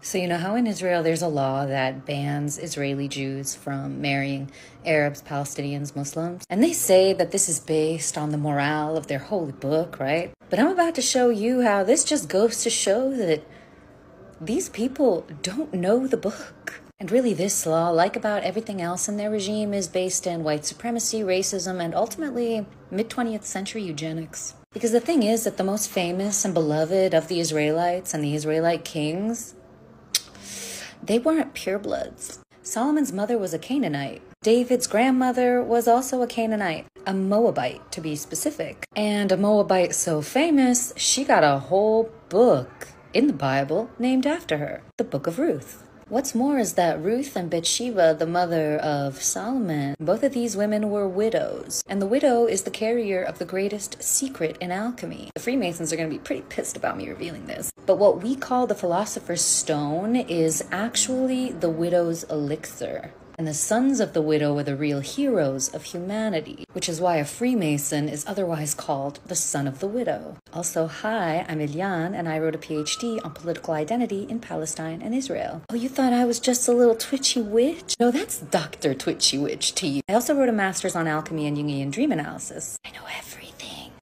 So you know how in Israel there's a law that bans Israeli Jews from marrying Arabs, Palestinians, Muslims? And they say that this is based on the morale of their holy book, right? But I'm about to show you how this just goes to show that these people don't know the book. And really this law, like about everything else in their regime, is based in white supremacy, racism, and ultimately mid-20th century eugenics. Because the thing is that the most famous and beloved of the Israelites and the Israelite kings, they weren't purebloods. Solomon's mother was a Canaanite. David's grandmother was also a Canaanite, a Moabite to be specific. And a Moabite so famous, she got a whole book in the Bible named after her, the Book of Ruth. What's more is that Ruth and Bathsheba, the mother of Solomon, both of these women were widows. And the widow is the carrier of the greatest secret in alchemy. The Freemasons are going to be pretty pissed about me revealing this. But what we call the Philosopher's Stone is actually the widow's elixir. And the sons of the widow were the real heroes of humanity, which is why a Freemason is otherwise called the son of the widow. Also, hi, I'm Eliane, and I wrote a PhD on political identity in Palestine and Israel. Oh, you thought I was just a little twitchy witch? No, that's Dr. Twitchy Witch to you. I also wrote a master's on alchemy and Jungian dream analysis. I know everything.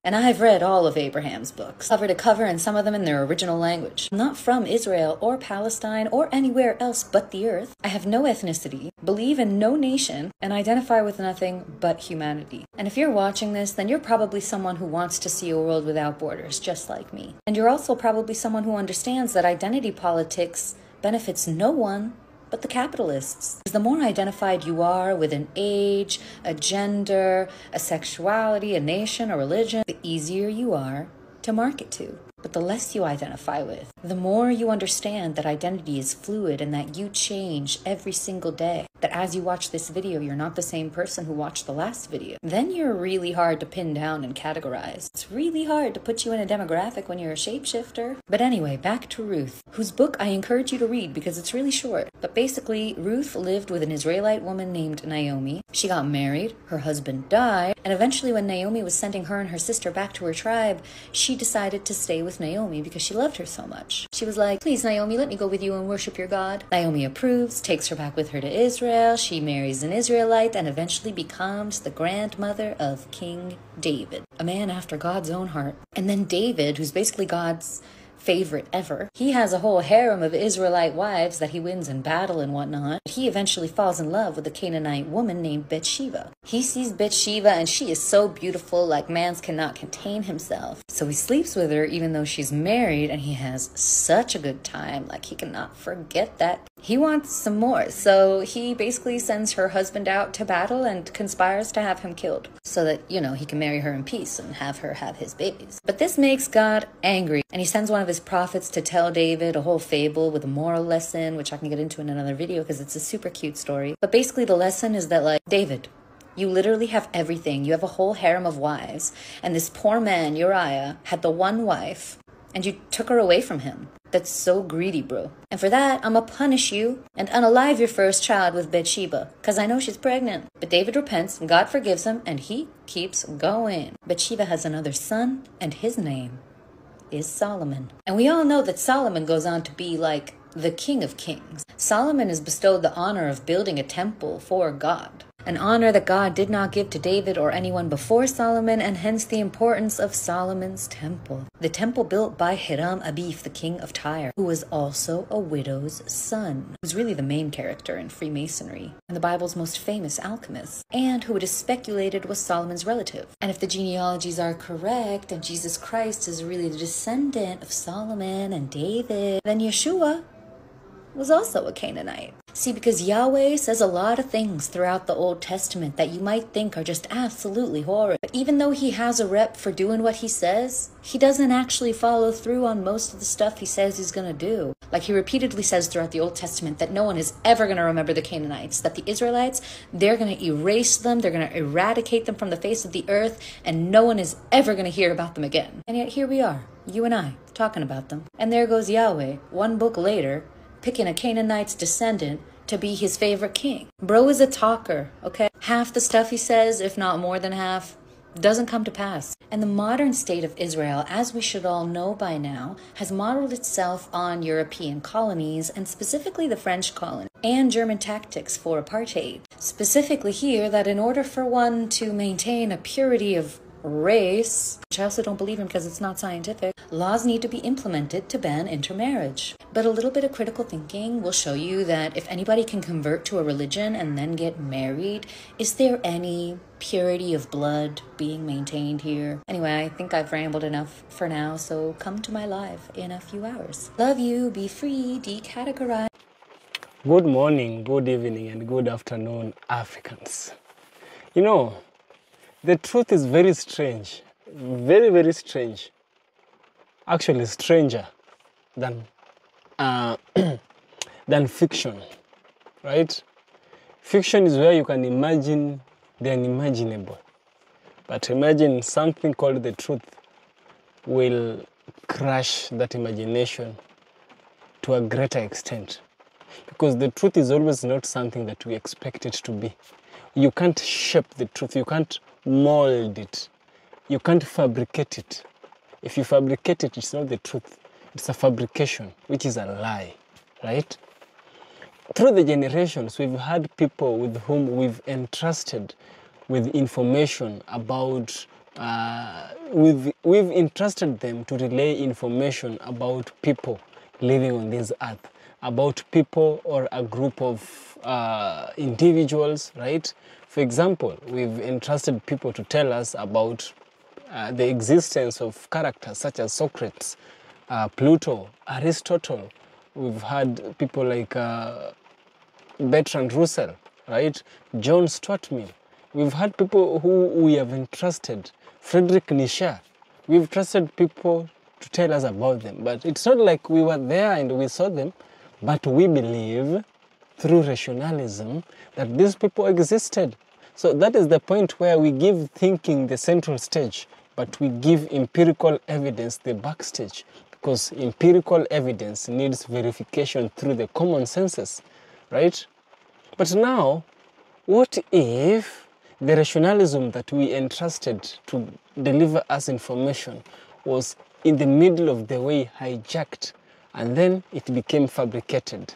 And I've read all of Abraham's books, cover to cover, and some of them in their original language. I'm not from Israel or Palestine or anywhere else but the earth. I have no ethnicity, believe in no nation, and identify with nothing but humanity. And if you're watching this, then you're probably someone who wants to see a world without borders, just like me. And you're also probably someone who understands that identity politics benefits no one but the capitalists. Because the more identified you are with an age, a gender, a sexuality, a nation, a religion, the easier you are to market to. But the less you identify with, the more you understand that identity is fluid and that you change every single day. That as you watch this video, you're not the same person who watched the last video. Then you're really hard to pin down and categorize. It's really hard to put you in a demographic when you're a shapeshifter. But anyway, back to Ruth, whose book I encourage you to read because it's really short. But basically, Ruth lived with an Israelite woman named Naomi. She got married, her husband died, and eventually when Naomi was sending her and her sister back to her tribe, she decided to stay with Naomi because she loved her so much. She was like, please Naomi, let me go with you and worship your God. Naomi approves, takes her back with her to Israel. She marries an Israelite and eventually becomes the grandmother of King David, a man after God's own heart. And then David, who's basically God's favorite ever, he has a whole harem of Israelite wives that he wins in battle and whatnot. He eventually falls in love with a Canaanite woman named Bathsheba. He sees Bathsheba and she is so beautiful, like man's cannot contain himself. So he sleeps with her even though she's married, and he has such a good time, like he cannot forget that. He wants some more, so he basically sends her husband out to battle and conspires to have him killed so that, you know, he can marry her in peace and have her have his babies. But this makes God angry, and he sends one of his prophets to tell David a whole fable with a moral lesson, which I can get into in another video because it's a super cute story. But basically the lesson is that, like, David, you literally have everything. You have a whole harem of wives, and this poor man, Uriah, had the one wife, and you took her away from him. That's so greedy, bro. And for that, I'ma punish you and unalive your first child with Bathsheba, because I know she's pregnant. But David repents, and God forgives him, and he keeps going. Bathsheba has another son, and his name is Solomon. And we all know that Solomon goes on to be like the king of kings. Solomon is bestowed the honor of building a temple for God, an honor that God did not give to David or anyone before Solomon, and hence the importance of Solomon's temple. The temple built by Hiram Abif, the king of Tyre, who was also a widow's son, who's really the main character in Freemasonry and the Bible's most famous alchemist, and who it is speculated was Solomon's relative. And if the genealogies are correct, and Jesus Christ is really the descendant of Solomon and David, then Yeshua was also a Canaanite. See, because Yahweh says a lot of things throughout the Old Testament that you might think are just absolutely horrid. But even though he has a rep for doing what he says, he doesn't actually follow through on most of the stuff he says he's gonna do. Like he repeatedly says throughout the Old Testament that no one is ever gonna remember the Canaanites, that the Israelites, they're gonna erase them, they're gonna eradicate them from the face of the earth, and no one is ever gonna hear about them again. And yet here we are, you and I, talking about them. And there goes Yahweh, one book later, picking a Canaanite's descendant to be his favorite king. Bro is a talker, okay? Half the stuff he says, if not more than half, doesn't come to pass. And the modern state of Israel, as we should all know by now, has modeled itself on European colonies, and specifically the French colony, and German tactics for apartheid. Specifically here, that in order for one to maintain a purity of race, which I also don't believe in because it's not scientific, laws need to be implemented to ban intermarriage. But a little bit of critical thinking will show you that if anybody can convert to a religion and then get married, is there any purity of blood being maintained here? Anyway, I think I've rambled enough for now, so come to my live in a few hours. Love you, be free, decategorize. Good morning, good evening, and good afternoon, Africans. You know, the truth is very strange, very, very strange. Actually, stranger than than fiction, right? Fiction is where you can imagine the unimaginable. But imagine something called the truth will crush that imagination to a greater extent. Because the truth is always not something that we expect it to be. You can't shape the truth, you can't mold it, you can't fabricate it. If you fabricate it, it's not the truth, it's a fabrication, which is a lie, right? Through the generations, we've had people with whom we've entrusted with information about, we've entrusted them to relay information about people living on this earth, about people or a group of individuals, right? For example, we've entrusted people to tell us about the existence of characters such as Socrates, Plato, Aristotle. We've had people like Bertrand Russell, right? John Stuart Mill. We've had people who we have entrusted, Friedrich Nietzsche. We've trusted people to tell us about them, but it's not like we were there and we saw them, but we believe through rationalism that these people existed. So that is the point where we give thinking the central stage, but we give empirical evidence the backstage, because empirical evidence needs verification through the common senses, right? But now, what if the rationalism that we entrusted to deliver us information was in the middle of the way hijacked, and then it became fabricated?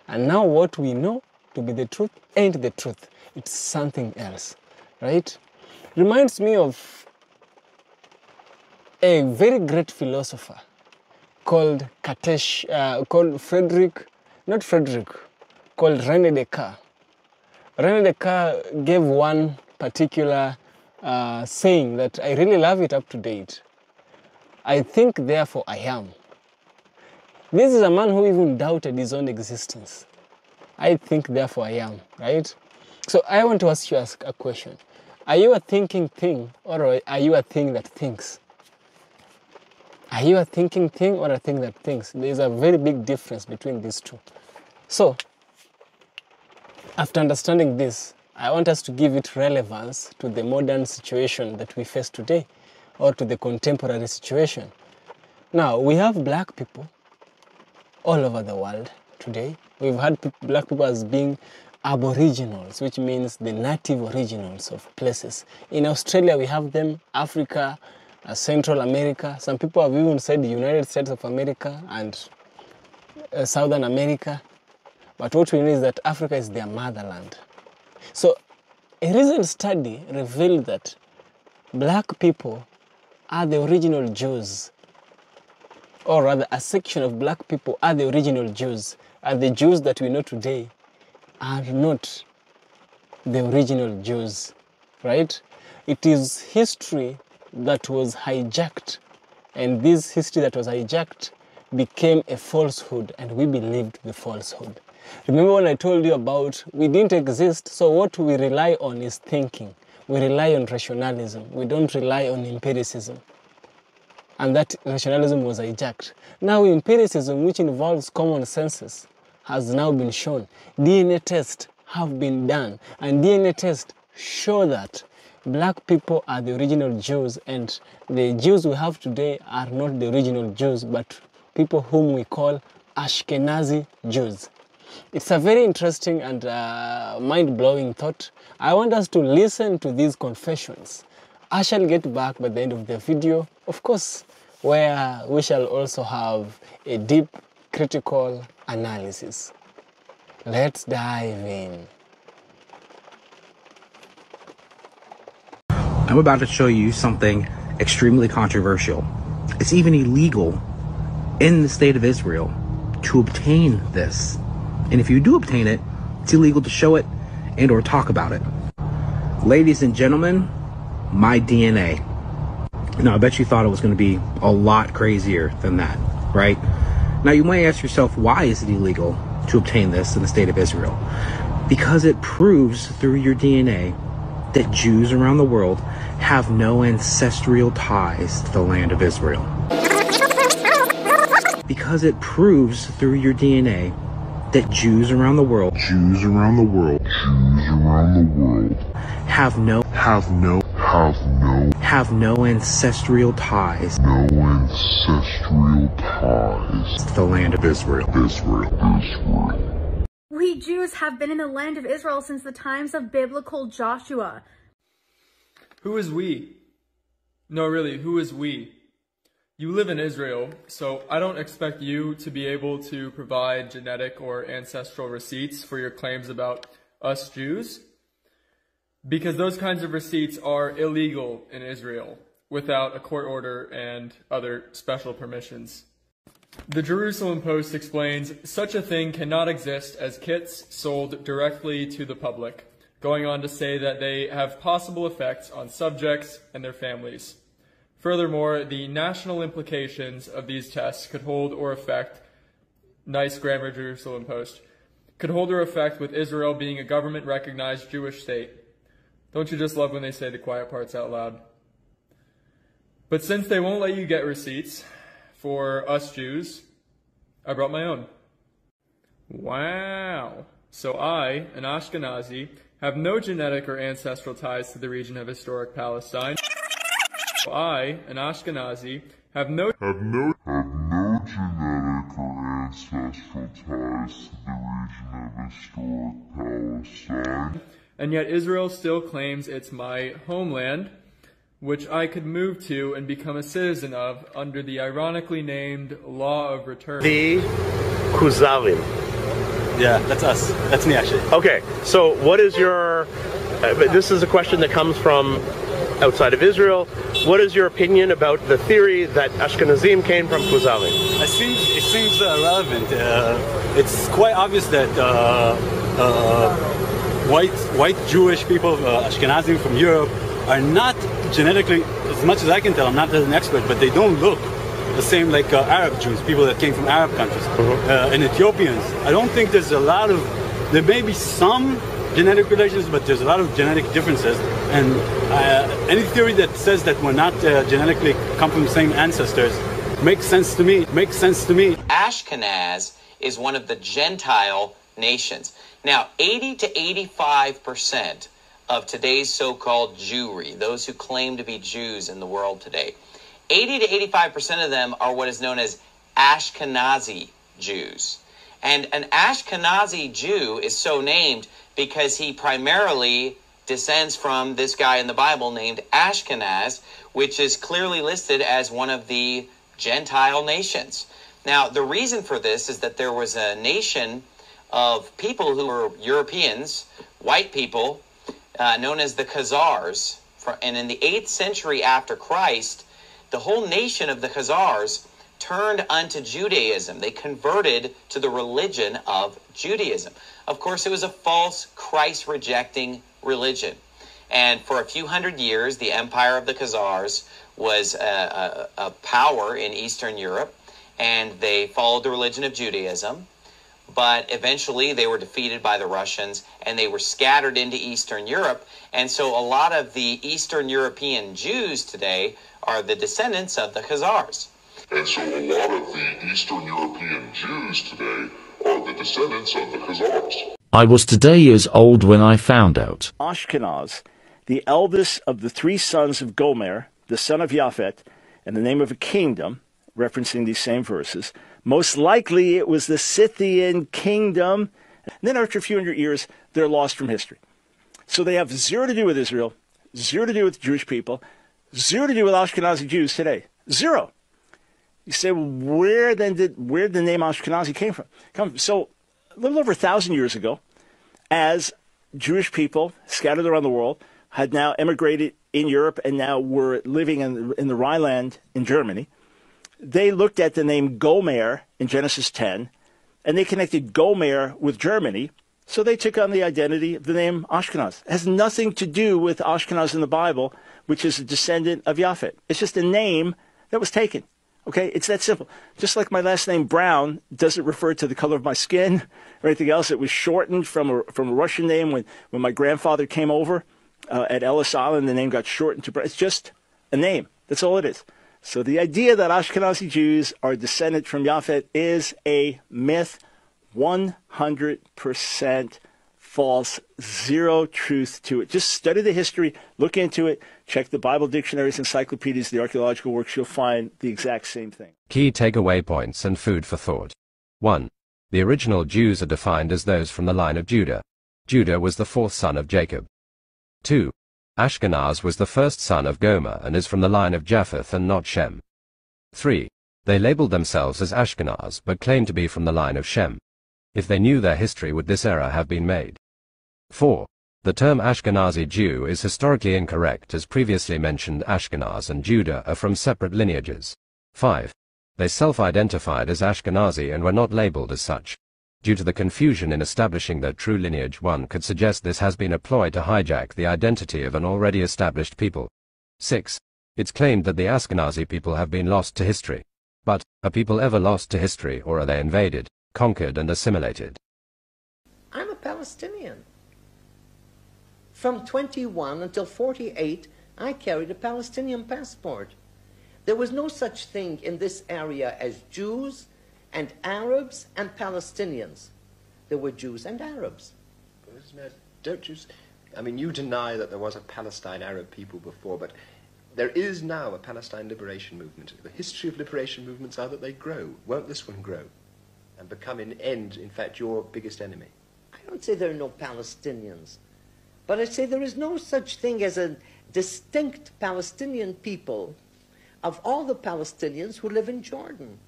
And now what we know to be the truth ain't the truth. It's something else, right? Reminds me of a very great philosopher called called René Descartes. René Descartes gave one particular saying that I really love it up to date. I think, therefore I am. This is a man who even doubted his own existence. I think, therefore I am, right? So I want to ask you a question. Are you a thinking thing, or are you a thing that thinks? Are you a thinking thing or a thing that thinks? There's a very big difference between these two. So, after understanding this, I want us to give it relevance to the modern situation that we face today, or to the contemporary situation. Now, we have black people all over the world today. We've had black people as being aboriginals, which means the native originals of places. In Australia, we have them, Africa, Central America. Some people have even said the United States of America and Southern America. But what we know is that Africa is their motherland. So a recent study revealed that black people are the original Jews, or rather a section of black people are the original Jews, and the Jews that we know today are not the original Jews, right? It is history that was hijacked, and this history that was hijacked became a falsehood, and we believed the falsehood. Remember when I told you about we didn't exist, so what we rely on is thinking. We rely on rationalism. We don't rely on empiricism. And that rationalism was hijacked. Now empiricism, which involves common senses, has now been shown. DNA tests have been done, and DNA tests show that black people are the original Jews, and the Jews we have today are not the original Jews, but people whom we call Ashkenazi Jews. It's a very interesting and mind-blowing thought. I want us to listen to these confessions I shall get back by the end of the video, of course, where we shall also have a deep critical analysis. Let's dive in. I'm about to show you something extremely controversial. It's even illegal in the state of Israel to obtain this. And if you do obtain it, it's illegal to show it and or talk about it. Ladies and gentlemen, my DNA. Now, I bet you thought it was going to be a lot crazier than that, right? Now, you might ask yourself, why is it illegal to obtain this in the state of Israel? Because it proves through your DNA that Jews around the world have no ancestral ties to the land of Israel. Because it proves through your DNA that Jews around the world have no ancestral ties to the land of Israel. We Jews have been in the land of Israel since the times of biblical Joshua. Who is we? No, really, who is we? You live in Israel, so I don't expect you to be able to provide genetic or ancestral receipts for your claims about us Jews, because those kinds of receipts are illegal in Israel without a court order and other special permissions. The Jerusalem Post explains, such a thing cannot exist as kits sold directly to the public, going on to say that they have possible effects on subjects and their families. Furthermore, the national implications of these tests could hold or affect, nice grammar, Jerusalem Post, could hold or affect with Israel being a government-recognized Jewish state. Don't you just love when they say the quiet parts out loud? But since they won't let you get receipts for us Jews, I brought my own. Wow. So I, an Ashkenazi, have no genetic or ancestral ties to the region of historic Palestine. I, an Ashkenazi, have no genetic or ancestral ties to the region of historic Palestine. And yet Israel still claims it's my homeland, which I could move to and become a citizen of under the ironically named Law of Return. The Kuzalim. Yeah, that's us. That's me, actually. Okay, so what is your... this is a question that comes from outside of Israel. What is your opinion about the theory that Ashkenazim came from Kuzalim? It seems relevant. It's quite obvious that white Jewish people, Ashkenazim from Europe, are not genetically, as much as I can tell, I'm not an expert, but they don't look the same like Arab Jews, people that came from Arab countries, and Ethiopians. I don't think there's a lot of, there may be some genetic relations, but there's a lot of genetic differences. And any theory that says that we're not genetically come from the same ancestors makes sense to me. Ashkenaz is one of the Gentile nations. Now, 80 to 85% of today's so-called Jewry, those who claim to be Jews in the world today, 80 to 85% of them are what is known as Ashkenazi Jews. And an Ashkenazi Jew is so named because he primarily descends from this guy in the Bible named Ashkenaz, which is clearly listed as one of the Gentile nations. Now, the reason for this is that there was a nation of people who were Europeans, white people, known as the Khazars. And in the 8th century after Christ, the whole nation of the Khazars turned unto Judaism. They converted to the religion of Judaism. Of course, it was a false, Christ-rejecting religion. And for a few hundred years, the empire of the Khazars was a power in Eastern Europe, and they followed the religion of Judaism. But eventually they were defeated by the Russians, and they were scattered into Eastern Europe. And so a lot of the Eastern European Jews today are the descendants of the Khazars. And so a lot of the Eastern European Jews today are the descendants of the Khazars. I was today years old when I found out. Ashkenaz, the eldest of the 3 sons of Gomer, the son of Japhet, and the name of a kingdom, referencing these same verses. Most likely it was the Scythian kingdom. And then after a few hundred years, they're lost from history. So they have zero to do with Israel, zero to do with Jewish people. Zero to do with Ashkenazi Jews today. Zero. You say, well, where did the name Ashkenazi came from? So a little over 1,000 years ago, as Jewish people scattered around the world had now emigrated in Europe and now were living in the Rhineland in Germany, they looked at the name Gomer in Genesis 10, and they connected Gomer with Germany, so they took on the identity of the name Ashkenaz. It has nothing to do with Ashkenaz in the Bible, which is a descendant of Japhet. It's just a name that was taken. Okay, it's that simple. Just like my last name Brown doesn't refer to the color of my skin or anything else. It was shortened from a Russian name when my grandfather came over at Ellis Island. The name got shortened to Brown. It's just a name. That's all it is. So the idea that Ashkenazi Jews are descended from Japhet is a myth, 100% false, zero truth to it. Just study the history, look into it, check the Bible dictionaries, encyclopedias, the archaeological works, you'll find the exact same thing. Key takeaway points and food for thought. 1. The original Jews are defined as those from the line of Judah. Judah was the fourth son of Jacob. 2. Ashkenaz was the first son of Gomer and is from the line of Japheth and not Shem. 3. They labeled themselves as Ashkenaz but claimed to be from the line of Shem. If they knew their history, would this error have been made? 4. The term Ashkenazi Jew is historically incorrect, as previously mentioned Ashkenaz and Judah are from separate lineages. 5. They self-identified as Ashkenazi and were not labeled as such. Due to the confusion in establishing their true lineage, one could suggest this has been a ploy to hijack the identity of an already established people. 6. It's claimed that the Ashkenazi people have been lost to history. But, are people ever lost to history, or are they invaded, conquered and assimilated? I'm a Palestinian. From 21 until 48, I carried a Palestinian passport. There was no such thing in this area as Jews and Arabs and Palestinians. There were Jews and Arabs. Don't you... I mean, you deny that there was a Palestine Arab people before, but there is now a Palestine liberation movement. The history of liberation movements are that they grow. Won't this one grow and become in end, in fact, your biggest enemy? I don't say there are no Palestinians, but I say there is no such thing as a distinct Palestinian people of all the Palestinians who live in Jordan.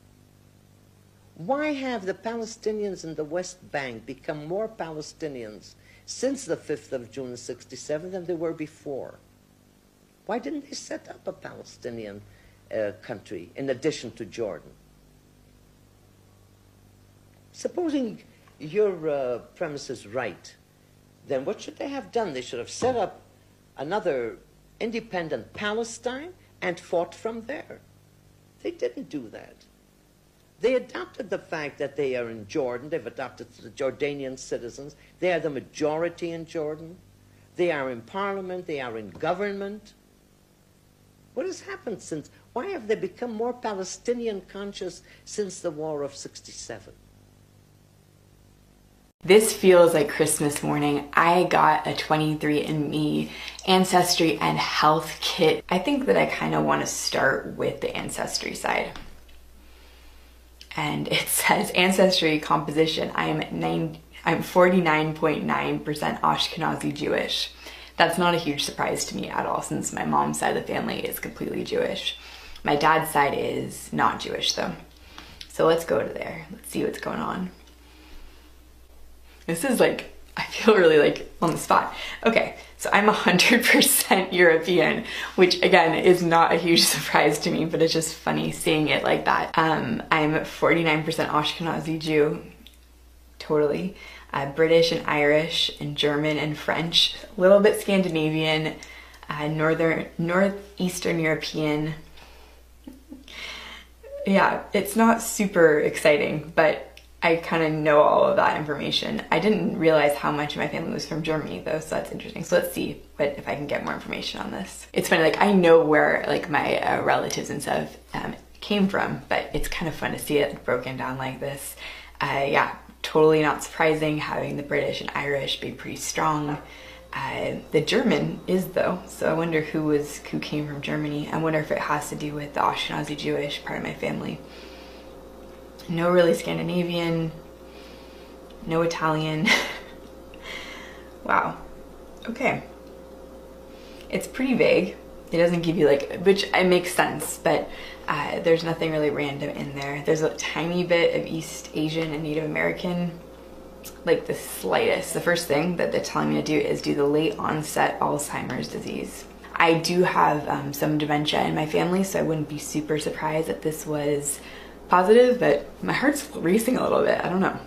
Why have the Palestinians in the West Bank become more Palestinians since the 5th of June 67 than they were before? Why didn't they set up a Palestinian country in addition to Jordan? Supposing your premise is right, then what should they have done? They should have set up another independent Palestine and fought from there. They didn't do that. They adopted the fact that they are in Jordan. They've adopted the Jordanian citizens. They are the majority in Jordan. They are in parliament. They are in government. What has happened since? Why have they become more Palestinian conscious since the War of 67? This feels like Christmas morning. I got a 23andMe ancestry and health kit. I think that I kind of want to start with the ancestry side. And it says ancestry composition. I'm 49.9% Ashkenazi Jewish. That's not a huge surprise to me at all, since my mom's side of the family is completely Jewish. My dad's side is not Jewish though. So let's go to there. Let's see what's going on. This is like, I feel really like on the spot. Okay, so I'm 100% European, which again is not a huge surprise to me, but it's just funny seeing it like that. I'm 49% Ashkenazi Jew, totally. British and Irish and German and French, a little bit Scandinavian, Northeastern European. Yeah, it's not super exciting, but I kind of know all of that information. I didn't realize how much of my family was from Germany though, so that's interesting. So let's see if I can get more information on this. It's funny, like I know where like my relatives and stuff came from, but it's kind of fun to see it broken down like this. Yeah, totally not surprising having the British and Irish be pretty strong. The German is though, so I wonder who came from Germany. I wonder if it has to do with the Ashkenazi Jewish part of my family. No really Scandinavian, no Italian. Wow, okay. It's pretty vague. It doesn't give you like, which it makes sense, but there's nothing really random in there. There's a tiny bit of East Asian and Native American, like the slightest. The first thing that they're telling me to do is do the late onset Alzheimer's disease. I do have some dementia in my family, so I wouldn't be super surprised that this was positive, but my heart's racing a little bit. I don't know.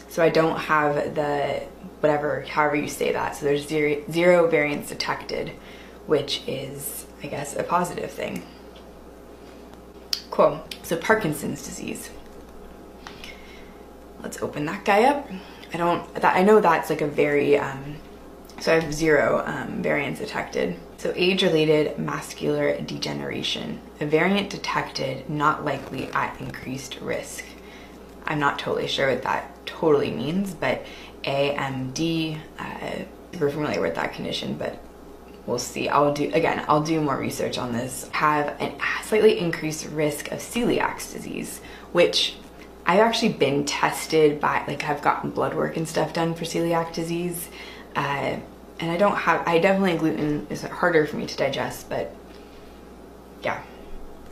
So I don't have the whatever, however you say that. So there's zero variants detected, which is, I guess, a positive thing. Cool. So Parkinson's disease. Let's open that guy up. I know that's like a very, so I have 0 variants detected. So age-related macular degeneration, a variant detected, not likely at increased risk. I'm not totally sure what that totally means, but AMD, we're familiar with that condition, but we'll see. I'll do more research on this. Have a slightly increased risk of celiac disease, which I've actually been tested by, like I've gotten blood work and stuff done for celiac disease. And I definitely, gluten is harder for me to digest, but yeah.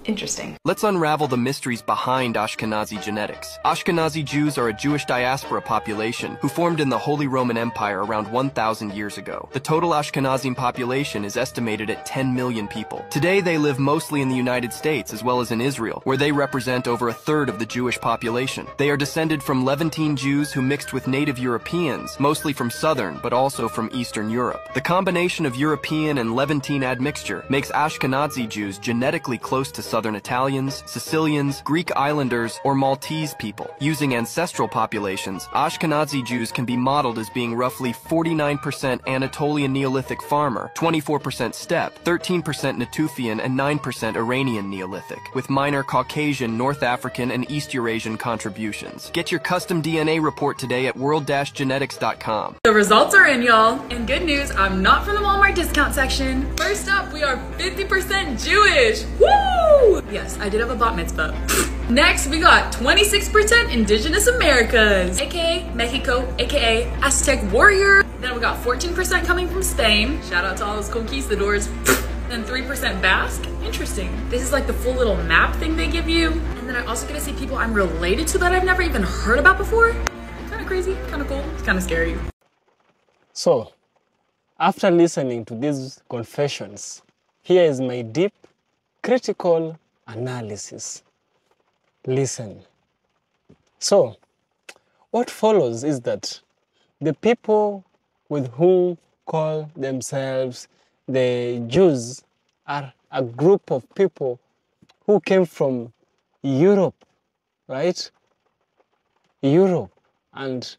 Interesting. Let's unravel the mysteries behind Ashkenazi genetics. Ashkenazi Jews are a Jewish diaspora population who formed in the Holy Roman Empire around 1,000 years ago. The total Ashkenazim population is estimated at 10 million people. Today they live mostly in the United States as well as in Israel, where they represent over 1/3 of the Jewish population. They are descended from Levantine Jews who mixed with native Europeans, mostly from southern but also from Eastern Europe. The combination of European and Levantine admixture makes Ashkenazi Jews genetically close to Southern Italians, Sicilians, Greek Islanders, or Maltese people. Using ancestral populations, Ashkenazi Jews can be modeled as being roughly 49% Anatolian Neolithic farmer, 24% steppe, 13% Natufian, and 9% Iranian Neolithic, with minor Caucasian, North African, and East Eurasian contributions. Get your custom DNA report today at world-genetics.com. The results are in, y'all. And good news, I'm not from the Walmart discount section. First up, we are 50% Jewish. Woo! Yes, I did have a bat mitzvah. Next, we got 26% Indigenous Americas, aka Mexico, aka Aztec warrior. Then we got 14% coming from Spain. Shout out to all those conquistadors. Then 3% Basque. Interesting. This is like the full little map thing they give you. And then I also get to see people I'm related to that I've never even heard about before. Kind of crazy, kind of cool, it's kind of scary. So, after listening to these confessions, here is my deep, critical analysis. Listen. So, what follows is that the people with whom call themselves the Jews are a group of people who came from Europe, right? Europe. And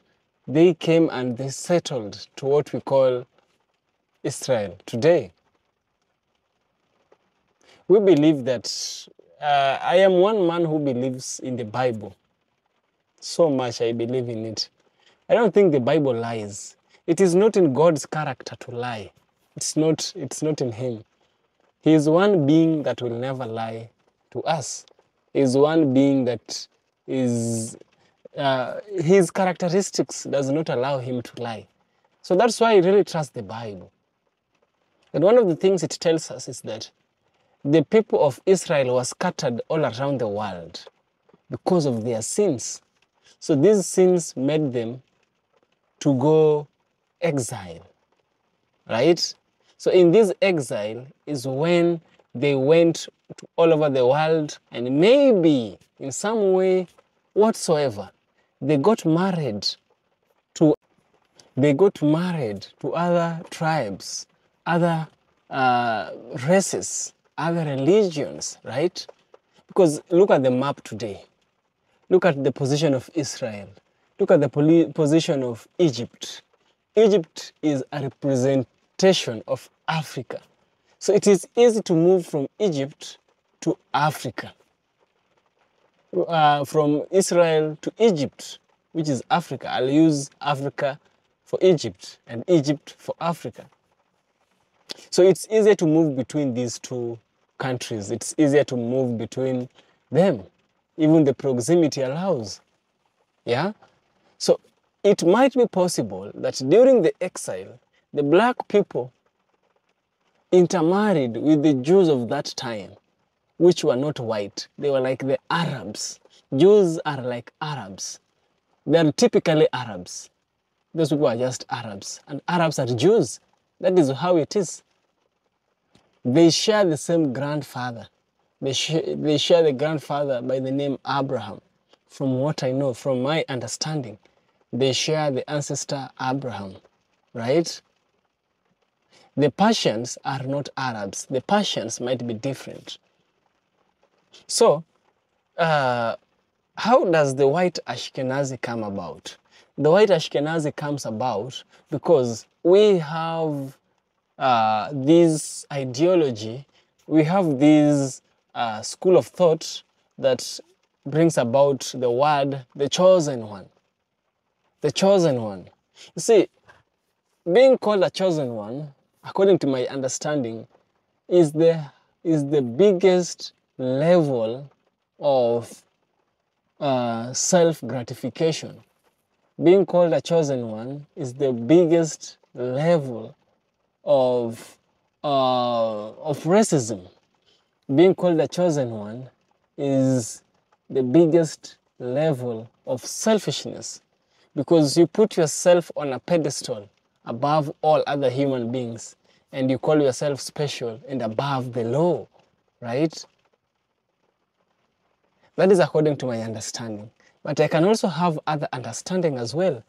they came and they settled to what we call Israel today. We believe that, I am one man who believes in the Bible. So much I believe in it. I don't think the Bible lies. It is not in God's character to lie. It's not in him. He is one being that will never lie to us. He is one being that is, his characteristics does not allow him to lie. So that's why I really trust the Bible. And one of the things it tells us is that the people of Israel were scattered all around the world because of their sins. So these sins made them to go exile, right? So in this exile is when they went to all over the world, and maybe in some way whatsoever, they got married to other tribes, other races, other religions, right? Because look at the map today. Look at the position of Israel. Look at the position of Egypt. Egypt is a representation of Africa. So it is easy to move from Egypt to Africa. From Israel to Egypt, which is Africa. I'll use Africa for Egypt and Egypt for Africa. So it's easier to move between these two countries. It's easier to move between them. Even the proximity allows. Yeah? So it might be possible that during the exile, the black people intermarried with the Jews of that time, which were not white. They were like the Arabs. Jews are like Arabs. They are typically Arabs. Those people are just Arabs. And Arabs are Jews. That is how it is. They share the same grandfather. They share the grandfather by the name Abraham. From what I know, from my understanding, they share the ancestor Abraham, right? The Persians are not Arabs. The Persians might be different. So, how does the white Ashkenazi come about? The white Ashkenazi comes about because we have this ideology, we have this school of thought that brings about the word, the chosen one. The chosen one. You see, being called a chosen one, according to my understanding, is the biggest level of self-gratification. Being called a chosen one is the biggest level of racism. Being called a chosen one is the biggest level of selfishness, because you put yourself on a pedestal above all other human beings and you call yourself special and above the law, right? That is according to my understanding. But I can also have other understanding as well.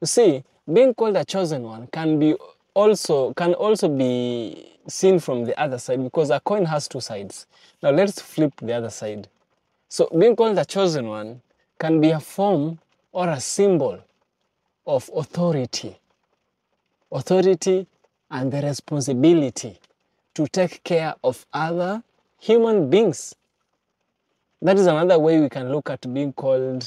You see, being called a chosen one can also be seen from the other side, because a coin has two sides. Now let's flip the other side. So being called a chosen one can be a form or a symbol of authority. Authority and the responsibility to take care of other human beings. That is another way we can look at being called,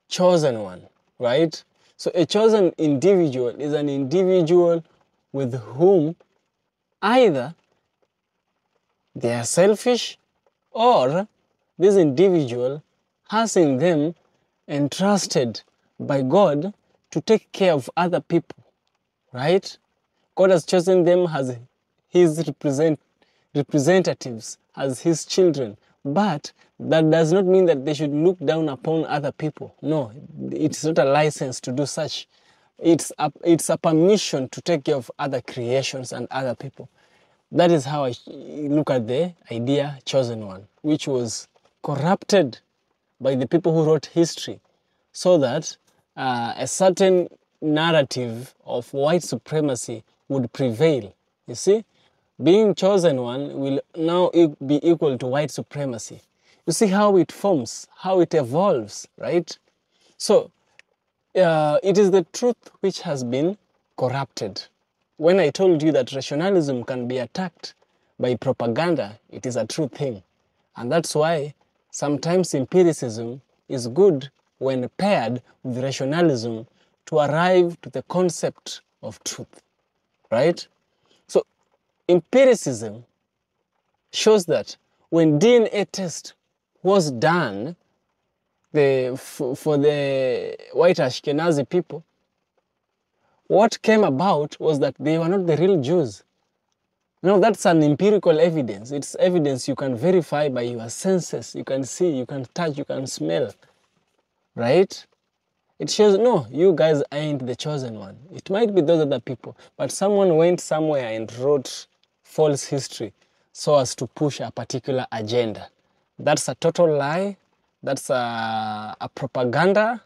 chosen one, right? So a chosen individual is an individual with whom either they are selfish, or this individual has in them entrusted by God to take care of other people, right? God has chosen them as his representatives, as his children, but that does not mean that they should look down upon other people. No, it's not a license to do such. It's a permission to take care of other creations and other people. That is how I look at the idea chosen one, which was corrupted by the people who wrote history, so that a certain narrative of white supremacy would prevail. You see, being chosen one will now be equal to white supremacy. You see how it forms, how it evolves, right? So it is the truth which has been corrupted. When I told you that rationalism can be attacked by propaganda, it is a true thing. And that's why sometimes empiricism is good when paired with rationalism to arrive to the concept of truth, right? So empiricism shows that when DNA test was done for the white Ashkenazi people, what came about was that they were not the real Jews. Now that's an empirical evidence. It's evidence you can verify by your senses. You can see, you can touch, you can smell, right? It shows, no, you guys ain't the chosen one. It might be those other people, but someone went somewhere and wrote false history so as to push a particular agenda. That's a total lie. That's a propaganda,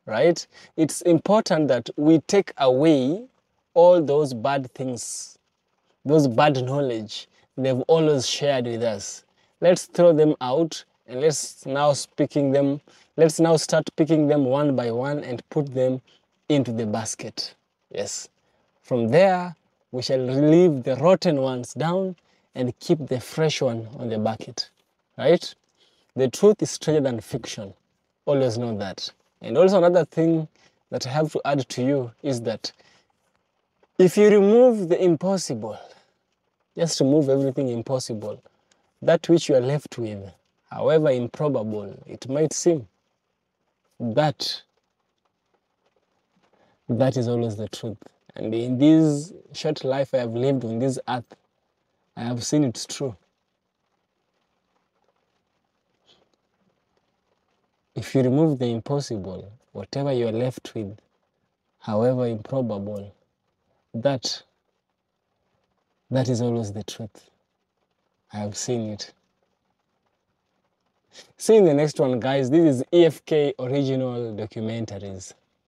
right? It's important that we take away all those bad things, those bad knowledge they've always shared with us. Let's throw them out and let's now start picking them one by one and put them into the basket. Yes. From there, we shall leave the rotten ones down and keep the fresh one on the bucket, right? The truth is stranger than fiction. Always know that. And also another thing that I have to add to you is that if you remove the impossible, just remove everything impossible, that which you are left with however improbable it might seem, that is always the truth. And in this short life I have lived on this earth, I have seen it's true. If you remove the impossible, whatever you're left with, however improbable, that is always the truth. I have seen it. See you in the next one, guys. This is EFK Original Documentaries.